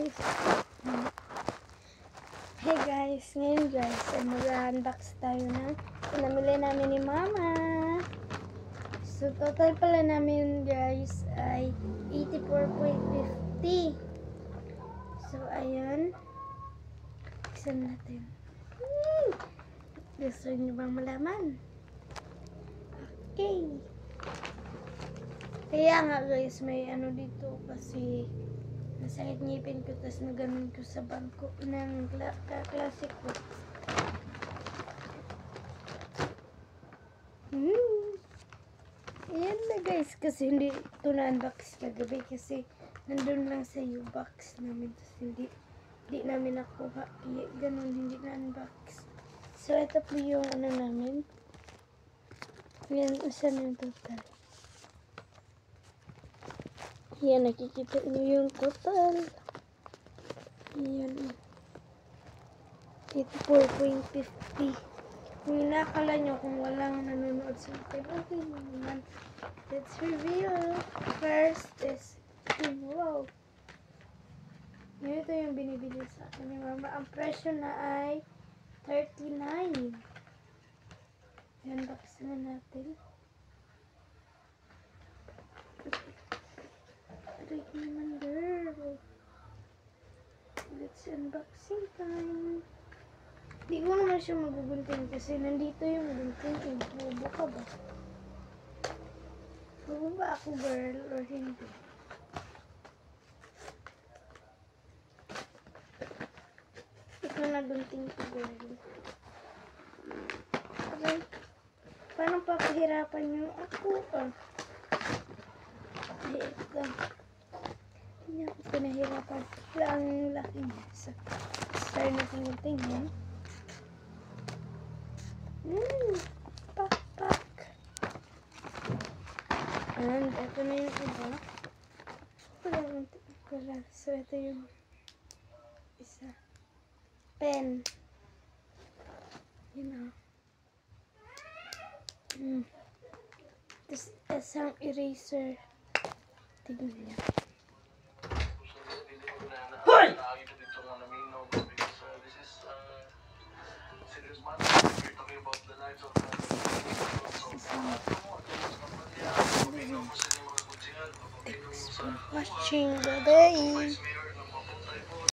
guys. Hey guys, ngayon guys, mag-unbox tayo ng pinamili namin ni Mama. So total pala namin guys ay 84.50. So ayan, buksan natin. Gusto niyo bang malaman? Okay. Kaya nga guys, may ano dito kasi masakit ngipin ko, tapos naganon ko sa bangko ng classic ko. Ayan na guys, kasi hindi ito na-unbox kagabi kasi nandun lang sa U-box namin, tapos hindi namin nakuha, kaya ganun hindi na-unbox. So ito po yung ano namin. Ayan, saan yung total? Ayan, nakikita nyo yung total. Ayan. 84.50. Kung nakakala nyo kung walang nanonood sa akin, okay naman. Let's reveal. First is, wow. Ito yung binibili sa akin ni Mama. Ang presyo na ay 39. Ayan, baksin na natin. Aray naman, girl. Let's unboxing time. Di ko naman siya magugunting kasi nandito yung gunting. Bobo ka ba? Bobo ba ako, girl, or hindi? Ito na gunting ko, girl. Aray. Paano papahirapan niyo ako? Ay, ito. Hindi ako pinahirapan. Wala ang laki niya. So, start na kong tingin. Pak. And, ito na yung iba. Wala. So, ito yung isa. Pen. Yun o. Tapos, isang eraser. Tignan niya. Hoy! Thanks for watching. Bye-bye.